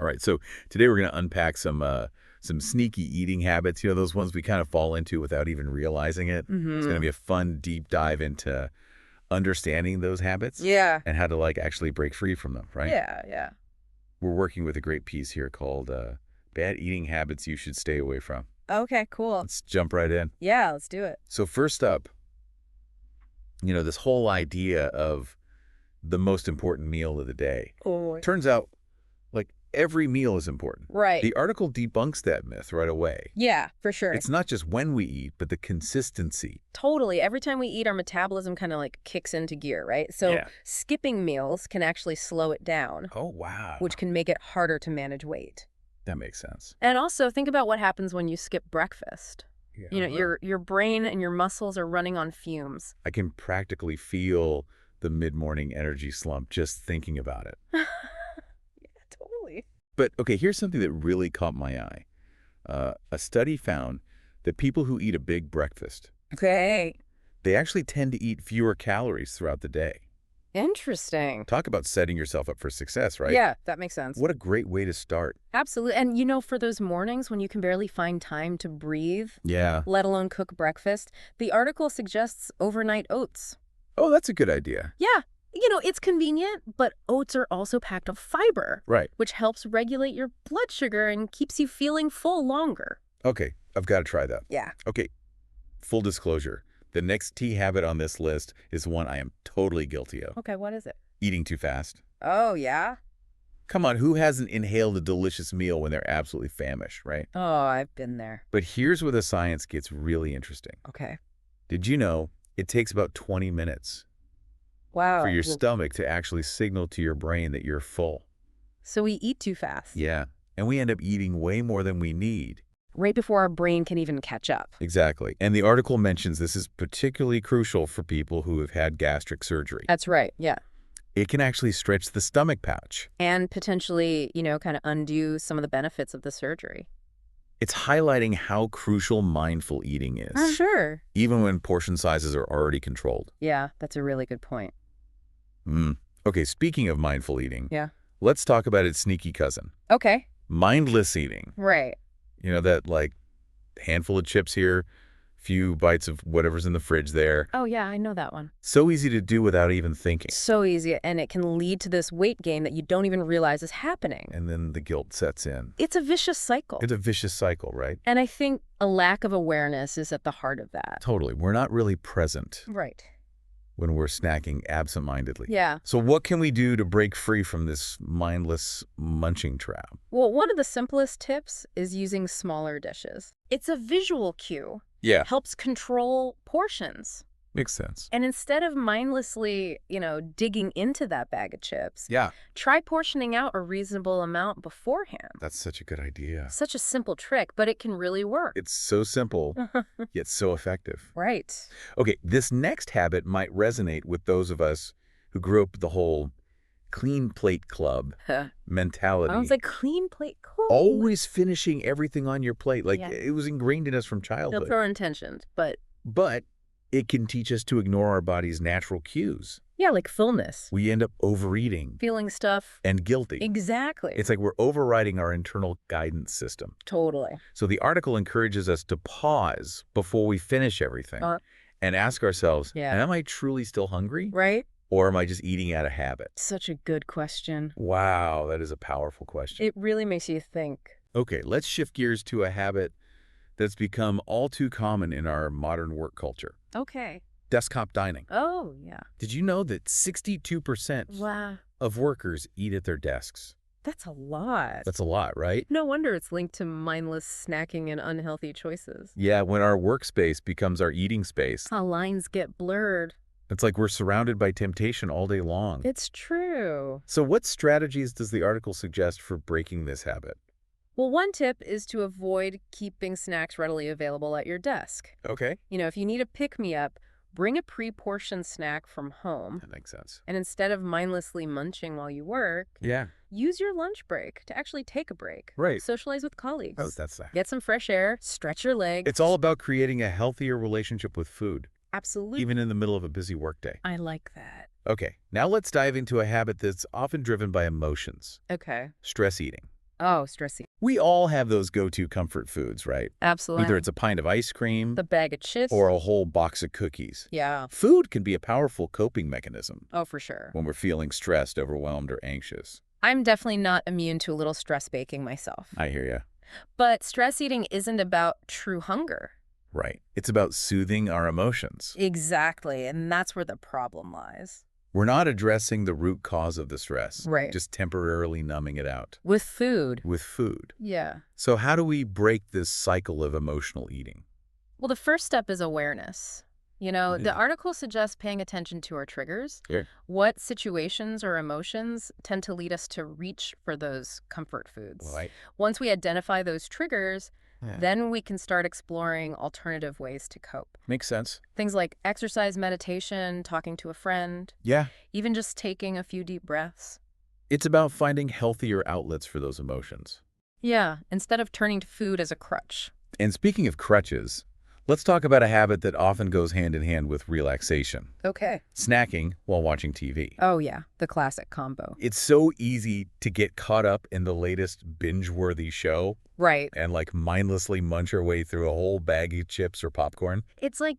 All right, so today we're going to unpack some sneaky eating habits, those ones we kind of fall into without even realizing it. It's going to be a fun, deep dive into understanding those habits Yeah. and how to, actually break free from them, right? Yeah, yeah. We're working with a great piece here called Bad Eating Habits You Should Stay Away From. Okay, cool. Let's jump right in. Yeah, let's do it. So first up, this whole idea of the most important meal of the day. Oh, Turns out, every meal is important. right. The article debunks that myth right away. Yeah, for sure. It's not just when we eat, but the consistency. Totally. Every time we eat, our metabolism kind of kicks into gear, right? So Yeah. skipping meals can actually slow it down, Oh, wow. which can make it harder to manage weight. That makes sense. And also think about what happens when you skip breakfast. Yeah. Your brain and your muscles are running on fumes. I can practically feel the mid-morning energy slump just thinking about it. Yeah, totally. But, okay, here's something that really caught my eye. A study found that people who eat a big breakfast, Okay. they actually tend to eat fewer calories throughout the day. Interesting. Talk about setting yourself up for success, right? Yeah, that makes sense. What a great way to start. Absolutely. And for those mornings when you can barely find time to breathe, Yeah. let alone cook breakfast, the article suggests overnight oats. Oh, that's a good idea. Yeah. It's convenient, but oats are also packed with fiber, Right. which helps regulate your blood sugar and keeps you feeling full longer. Okay, I've got to try that. Yeah. Okay, full disclosure. The next tea habit on this list is one I am totally guilty of. Okay, what is it? Eating too fast. Oh, yeah? Come on, who hasn't inhaled a delicious meal when they're absolutely famished, right? Oh, I've been there. But here's where the science gets really interesting. Okay. Did you know it takes about 20 minutes Wow. for your stomach to actually signal to your brain that you're full? So we eat too fast. Yeah, and we end up eating way more than we need. Right before our brain can even catch up. Exactly. And the article mentions this is particularly crucial for people who have had gastric surgery. That's right. Yeah. It can actually stretch the stomach pouch. And potentially, kind of undo some of the benefits of the surgery. It's highlighting how crucial mindful eating is, Sure. even when portion sizes are already controlled. Yeah, that's a really good point. Okay, speaking of mindful eating, Yeah. let's talk about its sneaky cousin, Okay. mindless eating. Right. That handful of chips here, few bites of whatever's in the fridge there. Oh, yeah, I know that one. So easy to do without even thinking. So easy, and it can lead to this weight gain that you don't even realize is happening. And then the guilt sets in. It's a vicious cycle. It's a vicious cycle, right? And I think a lack of awareness is at the heart of that. Totally. We're not really present Right. when we're snacking absentmindedly. Yeah. So what can we do to break free from this mindless munching trap? Well, one of the simplest tips is using smaller dishes. It's a visual cue. Yeah. Helps control portions. Makes sense. And instead of mindlessly, digging into that bag of chips, Yeah. try portioning out a reasonable amount beforehand. That's such a good idea. Such a simple trick, but it can really work. It's so simple, yet so effective. Right. Okay, this next habit might resonate with those of us who grew up with the whole clean plate club mentality. I was like, clean plate, cool. Always finishing everything on your plate. Yeah. It was ingrained in us from No childhood. pure intentions, but But it can teach us to ignore our body's natural cues. yeah, like fullness. We end up overeating Feeling stuff. and guilty. Exactly. It's like we're overriding our internal guidance system. Totally. So the article encourages us to pause before we finish everything and ask ourselves, Yeah. am I truly still hungry? Right? Or am I just eating out of habit? Such a good question. Wow, that is a powerful question. It really makes you think. Okay, let's shift gears to a habit that's become all too common in our modern work culture. Okay. Desktop dining. Oh, yeah. Did you know that 62% Wow. of workers eat at their desks? That's a lot. That's a lot, right? No wonder it's linked to mindless snacking and unhealthy choices. Yeah, when our workspace becomes our eating space, How lines get blurred. it's like we're surrounded by temptation all day long. It's true. So what strategies does the article suggest for breaking this habit? Well, one tip is to avoid keeping snacks readily available at your desk. Okay. If you need a pick-me-up, bring a pre-portioned snack from home. That makes sense. And instead of mindlessly munching while you work, Yeah. use your lunch break to actually take a break. Right. Socialize with colleagues. Oh, that's that. Get some fresh air, stretch your legs. It's all about creating a healthier relationship with food, Absolutely. even in the middle of a busy workday. I like that. Okay, now let's dive into a habit that's often driven by emotions. Okay. Stress eating. Oh, stressy. We all have those go-to comfort foods, right? Absolutely. Either it's a pint of ice cream The bag of chips. or a whole box of cookies. Yeah. Food can be a powerful coping mechanism Oh, for sure. when we're feeling stressed, overwhelmed, or anxious. I'm definitely not immune to a little stress baking myself. I hear ya. But stress eating isn't about true hunger. Right. It's about soothing our emotions. Exactly, and that's where the problem lies. We're not addressing the root cause of the stress. Right. Just temporarily numbing it out. With food. With food. Yeah. So how do we break this cycle of emotional eating? Well, the first step is awareness. The article suggests paying attention to our triggers. Sure. What situations or emotions tend to lead us to reach for those comfort foods? Right. Once we identify those triggers, then we can start exploring alternative ways to cope. Makes sense. Things like exercise, meditation, talking to a friend, Yeah. even just taking a few deep breaths. It's about finding healthier outlets for those emotions. Yeah, instead of turning to food as a crutch. And speaking of crutches, let's talk about a habit that often goes hand in hand with relaxation. Okay. Snacking while watching TV. Oh, yeah, the classic combo. It's so easy to get caught up in the latest binge-worthy show Right. and mindlessly munch our way through a whole bag of chips or popcorn. It's like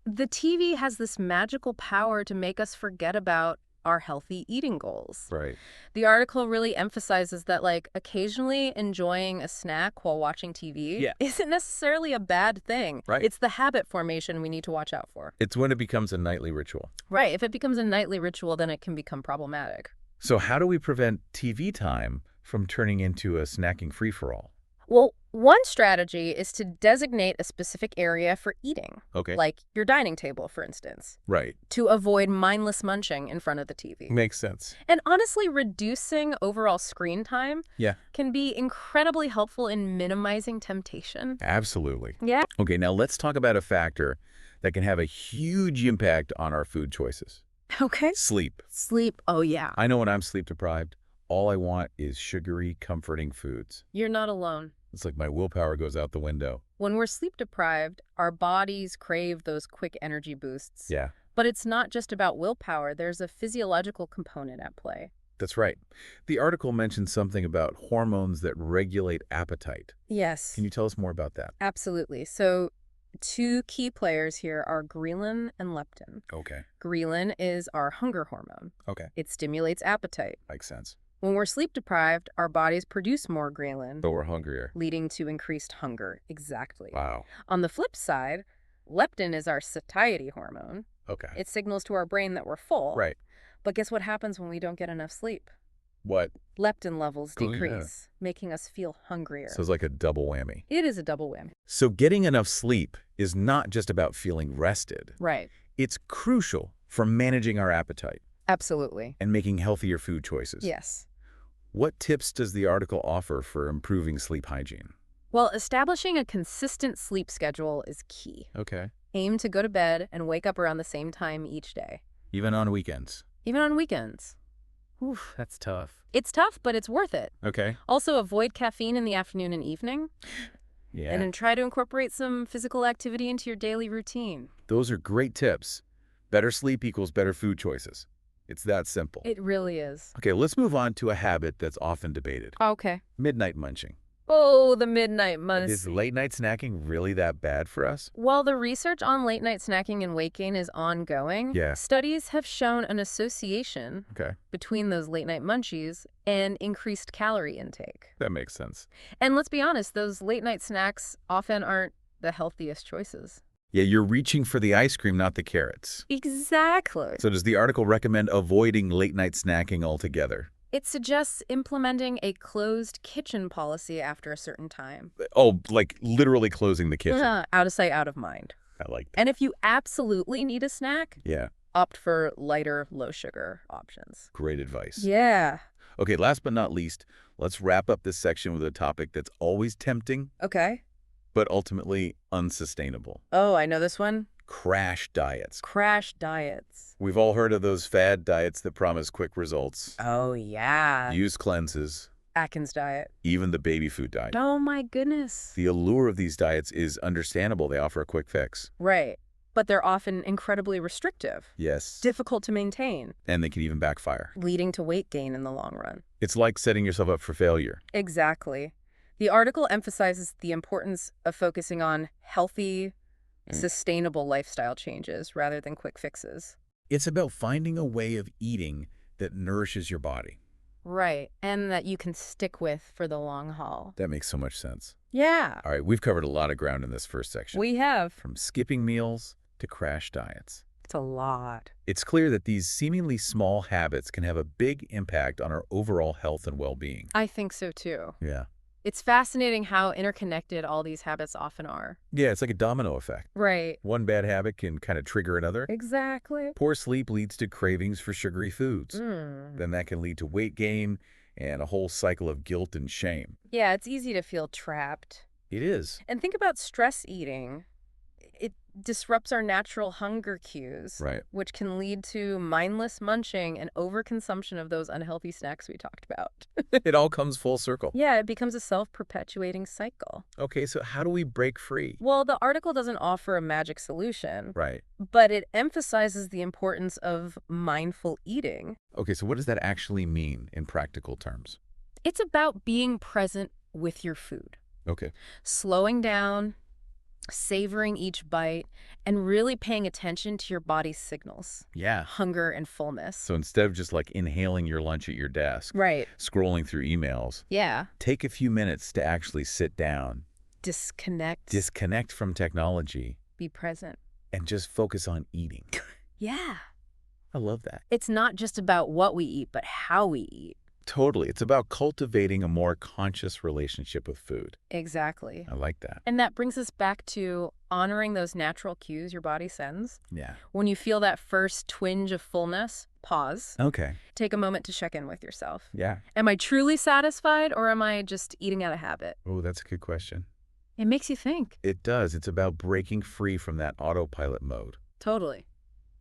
the TV has this magical power to make us forget about our healthy eating goals. Right. The article really emphasizes that, occasionally enjoying a snack while watching TV isn't necessarily a bad thing. Right. It's the habit formation we need to watch out for. It's when it becomes a nightly ritual. Right. If it becomes a nightly ritual, then it can become problematic. So how do we prevent TV time from turning into a snacking free-for-all? Well, one strategy is to designate a specific area for eating. Okay. Like your dining table, for instance, Right. to avoid mindless munching in front of the TV. Makes sense. And honestly, reducing overall screen time can be incredibly helpful in minimizing temptation. Absolutely. Yeah. Okay, now let's talk about a factor that can have a huge impact on our food choices. Okay. Sleep. Sleep. Oh, yeah. I know when I'm sleep deprived, all I want is sugary, comforting foods. You're not alone. It's like my willpower goes out the window. When we're sleep deprived, our bodies crave those quick energy boosts. Yeah, But it's not just about willpower. There's a physiological component at play. that's right. The article mentions something about hormones that regulate appetite. Yes. Can you tell us more about that? Absolutely. So two key players here are ghrelin and leptin. Okay. Ghrelin is our hunger hormone. Okay. It stimulates appetite. Makes sense. When we're sleep deprived, our bodies produce more ghrelin, But we're hungrier. leading to increased hunger. Exactly. Wow. On the flip side, leptin is our satiety hormone. Okay. It signals to our brain that we're full. Right. But guess what happens when we don't get enough sleep? What? Leptin levels Cool, yeah. decrease, making us feel hungrier. So it's like a double whammy. It is a double whammy. So getting enough sleep is not just about feeling rested. Right. It's crucial for managing our appetite Absolutely. and making healthier food choices. Yes. What tips does the article offer for improving sleep hygiene? Well, establishing a consistent sleep schedule is key. Okay. Aim to go to bed and wake up around the same time each day, Even on weekends? even on weekends. Oof, that's tough. It's tough, but it's worth it. Okay. Also, avoid caffeine in the afternoon and evening, Yeah. and then try to incorporate some physical activity into your daily routine. Those are great tips. Better sleep equals better food choices. It's that simple. It really is. Okay, let's move on to a habit that's often debated. Okay. Midnight munching. Oh, the midnight munch. Is late night snacking really that bad for us? While the research on late night snacking and weight gain is ongoing, studies have shown an association between those late night munchies and increased calorie intake. That makes sense. And let's be honest, those late night snacks often aren't the healthiest choices. Yeah, you're reaching for the ice cream, not the carrots. Exactly. So does the article recommend avoiding late night snacking altogether? It suggests implementing a closed kitchen policy after a certain time. Oh, like literally closing the kitchen. Out of sight, out of mind. I like that. And if you absolutely need a snack, opt for lighter, low-sugar options. Great advice. Yeah. Okay, last but not least, let's wrap up this section with a topic that's always tempting, Okay. but ultimately unsustainable. Oh, I know this one. Crash diets. Crash diets. We've all heard of those fad diets that promise quick results. Oh, yeah. Use cleanses, Atkins diet. even the baby food diet. Oh, my goodness. The allure of these diets is understandable. They offer a quick fix. Right. But they're often incredibly restrictive. Yes. Difficult to maintain. And they can even backfire. Leading to weight gain in the long run. It's like setting yourself up for failure. Exactly. The article emphasizes the importance of focusing on healthy, sustainable lifestyle changes rather than quick fixes. It's about finding a way of eating that nourishes your body. Right, and that you can stick with for the long haul. That makes so much sense. Yeah. All right, we've covered a lot of ground in this first section. We have. From skipping meals to crash diets. It's a lot. It's clear that these seemingly small habits can have a big impact on our overall health and well-being. I think so too. Yeah. It's fascinating how interconnected all these habits often are. Yeah, it's like a domino effect. Right. One bad habit can kind of trigger another. Exactly. Poor sleep leads to cravings for sugary foods. Then that can lead to weight gain and a whole cycle of guilt and shame. Yeah, it's easy to feel trapped. It is. And think about stress eating. It disrupts our natural hunger cues, Right. which can lead to mindless munching and overconsumption of those unhealthy snacks we talked about. It all comes full circle. Yeah, it becomes a self-perpetuating cycle. Okay, so how do we break free? Well, the article doesn't offer a magic solution, Right. but it emphasizes the importance of mindful eating. Okay, so what does that actually mean in practical terms? It's about being present with your food. Okay. Slowing down, savoring each bite, and really paying attention to your body's signals. Yeah. Hunger and fullness. So instead of just like inhaling your lunch at your desk, Right. scrolling through emails, Yeah. take a few minutes to actually sit down, Disconnect from technology, be present. and just focus on eating. Yeah. I love that. It's not just about what we eat, but how we eat. Totally. It's about cultivating a more conscious relationship with food. Exactly. I like that. And that brings us back to honoring those natural cues your body sends. Yeah. When you feel that first twinge of fullness, pause. Okay. Take a moment to check in with yourself. Yeah. Am I truly satisfied, or am I just eating out of habit? Oh, that's a good question. It makes you think. It does. It's about breaking free from that autopilot mode. Totally.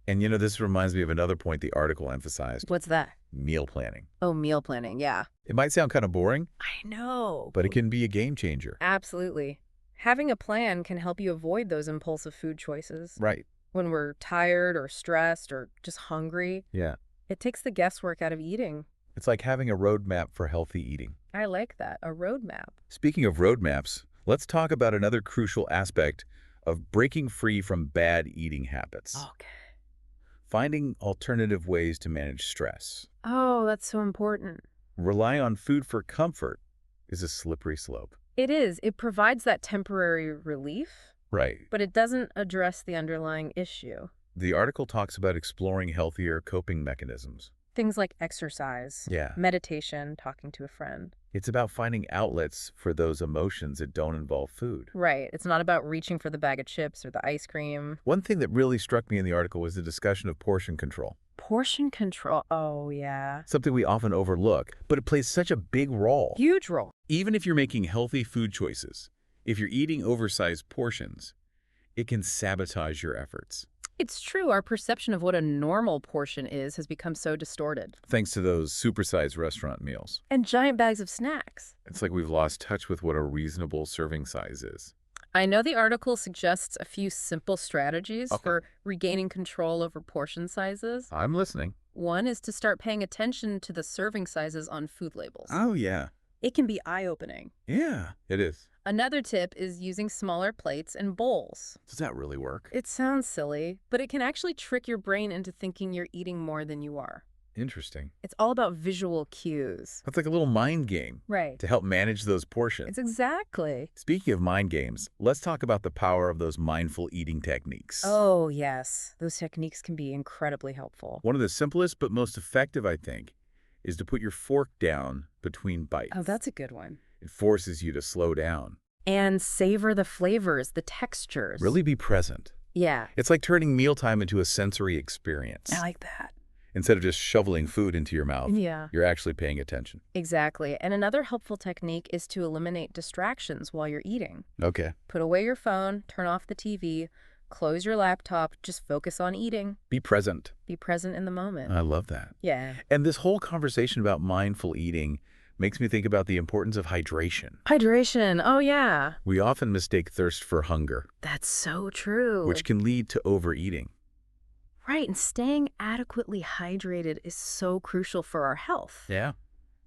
And this reminds me of another point the article emphasized. What's that? Meal planning. Oh, meal planning. Yeah. It might sound kind of boring, I know. but it can be a game changer. Absolutely. Having a plan can help you avoid those impulsive food choices. Right. When we're tired or stressed or just hungry, Yeah. it takes the guesswork out of eating. It's like having a roadmap for healthy eating. I like that. A roadmap. Speaking of roadmaps, let's talk about another crucial aspect of breaking free from bad eating habits. Okay. Finding alternative ways to manage stress. Oh, that's so important. Rely on food for comfort is a slippery slope. It is. It provides that temporary relief, Right. but it doesn't address the underlying issue. The article talks about exploring healthier coping mechanisms. Things like exercise, Yeah. meditation, talking to a friend. It's about finding outlets for those emotions that don't involve food. Right. It's not about reaching for the bag of chips or the ice cream. One thing that really struck me in the article was the discussion of portion control. Portion control. Oh, yeah. Something we often overlook, but it plays such a big role. Huge role. Even if you're making healthy food choices, if you're eating oversized portions, it can sabotage your efforts. It's true. Our perception of what a normal portion is has become so distorted. Thanks to those supersized restaurant meals. And giant bags of snacks. It's like we've lost touch with what a reasonable serving size is. I know the article suggests a few simple strategies for regaining control over portion sizes. I'm listening. One is to start paying attention to the serving sizes on food labels. Oh, yeah. It can be eye-opening. Yeah, it is. Another tip is using smaller plates and bowls. Does that really work? It sounds silly, but it can actually trick your brain into thinking you're eating more than you are. Interesting. It's all about visual cues. That's like a little mind game Right. to help manage those portions. It's exactly. Speaking of mind games, let's talk about the power of those mindful eating techniques. Oh, yes. Those techniques can be incredibly helpful. One of the simplest but most effective, I think, is to put your fork down between bites. Oh, that's a good one. It forces you to slow down. And savor the flavors, the textures. Really be present. Yeah. It's like turning mealtime into a sensory experience. I like that. Instead of just shoveling food into your mouth, Yeah. you're actually paying attention. Exactly. And another helpful technique is to eliminate distractions while you're eating. Okay. Put away your phone, turn off the TV, close your laptop, just focus on eating. Be present. Be present in the moment. I love that. Yeah. And this whole conversation about mindful eating Makes me think about the importance of hydration. Hydration. Oh, yeah. We often mistake thirst for hunger. That's so true. Which can lead to overeating. Right, and staying adequately hydrated is so crucial for our health. Yeah.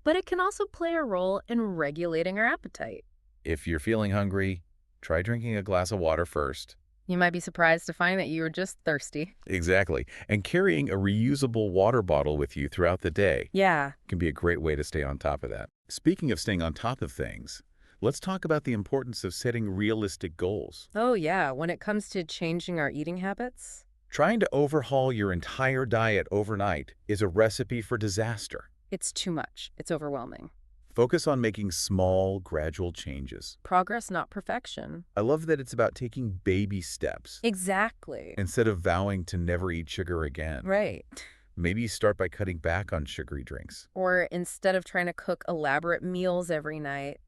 But it can also play a role in regulating our appetite. If you're feeling hungry, try drinking a glass of water first. You might be surprised to find that you were just thirsty. Exactly. And carrying a reusable water bottle with you throughout the day can be a great way to stay on top of that. Speaking of staying on top of things, let's talk about the importance of setting realistic goals. Oh, yeah. When it comes to changing our eating habits. Trying to overhaul your entire diet overnight is a recipe for disaster. It's too much. It's overwhelming. Focus on making small, gradual changes. Progress, not perfection. I love that it's about taking baby steps. Exactly. Instead of vowing to never eat sugar again. Right. Maybe start by cutting back on sugary drinks. Or instead of trying to cook elaborate meals every night,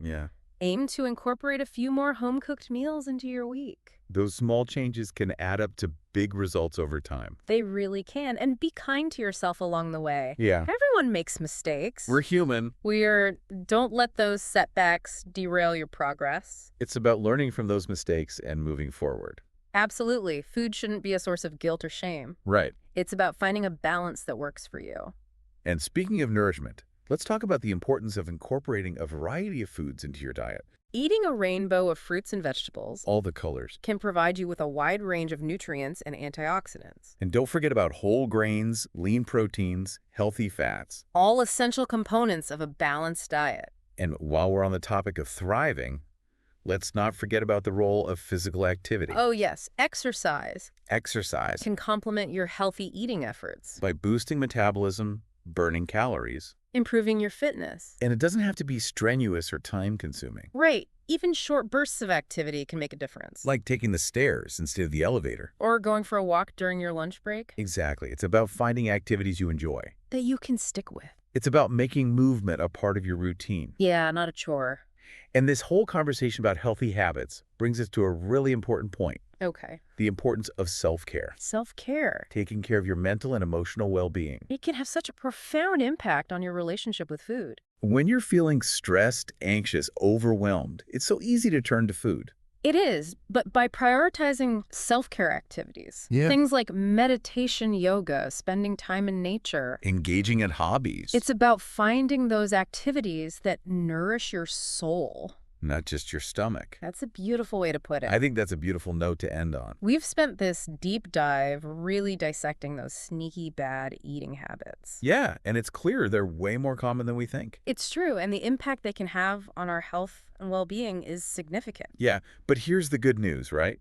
aim to incorporate a few more home-cooked meals into your week. Those small changes can add up to big results over time. They really can. And be kind to yourself along the way. Yeah. Everyone makes mistakes. We're human. Don't let those setbacks derail your progress. It's about learning from those mistakes and moving forward. Absolutely. Food shouldn't be a source of guilt or shame. Right. It's about finding a balance that works for you. And speaking of nourishment, let's talk about the importance of incorporating a variety of foods into your diet. Eating a rainbow of fruits and vegetables, all the colors, can provide you with a wide range of nutrients and antioxidants. And don't forget about whole grains, lean proteins, healthy fats. All essential components of a balanced diet. And while we're on the topic of thriving, let's not forget about the role of physical activity. Oh, yes. Exercise. Exercise can complement your healthy eating efforts. By boosting metabolism, burning calories, improving your fitness. And it doesn't have to be strenuous or time-consuming. Right. Even short bursts of activity can make a difference. Like taking the stairs instead of the elevator. Or going for a walk during your lunch break. Exactly. It's about finding activities you enjoy. That you can stick with. It's about making movement a part of your routine. Yeah, not a chore. And this whole conversation about healthy habits brings us to a really important point. Okay. The importance of self-care. Self-care. Taking care of your mental and emotional well-being. It can have such a profound impact on your relationship with food. When you're feeling stressed, anxious, overwhelmed, it's so easy to turn to food. It is, but by prioritizing self-care activities, things like meditation, yoga, spending time in nature, engaging in hobbies. It's about finding those activities that nourish your soul. Not just your stomach. That's a beautiful way to put it. I think that's a beautiful note to end on. We've spent this deep dive really dissecting those sneaky bad eating habits. Yeah, and it's clear they're way more common than we think. It's true, and the impact they can have on our health and well-being is significant. Yeah, but here's the good news, right?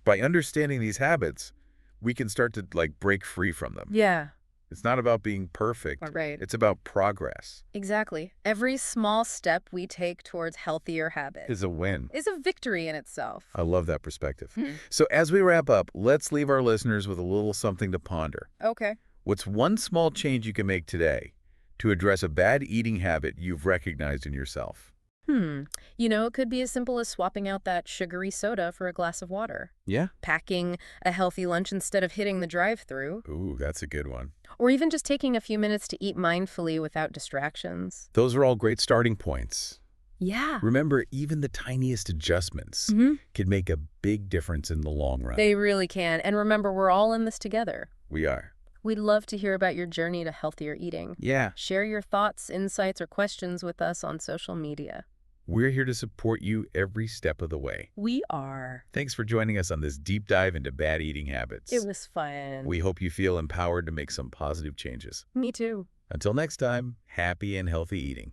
By understanding these habits, we can start to, break free from them. Yeah. It's not about being perfect. Right. It's about progress. Exactly. Every small step we take towards healthier habits is a win. Is a victory in itself. I love that perspective. So as we wrap up, let's leave our listeners with a little something to ponder. Okay. What's one small change you can make today to address a bad eating habit you've recognized in yourself? It could be as simple as swapping out that sugary soda for a glass of water. Yeah. Packing a healthy lunch instead of hitting the drive-thru. Ooh, that's a good one. Or even just taking a few minutes to eat mindfully without distractions. Those are all great starting points. Yeah. Remember, even the tiniest adjustments can make a big difference in the long run. They really can. And remember, we're all in this together. We are. We'd love to hear about your journey to healthier eating. Yeah. Share your thoughts, insights, or questions with us on social media. We're here to support you every step of the way. We are. Thanks for joining us on this deep dive into bad eating habits. It was fun. We hope you feel empowered to make some positive changes. Me too. Until next time, happy and healthy eating.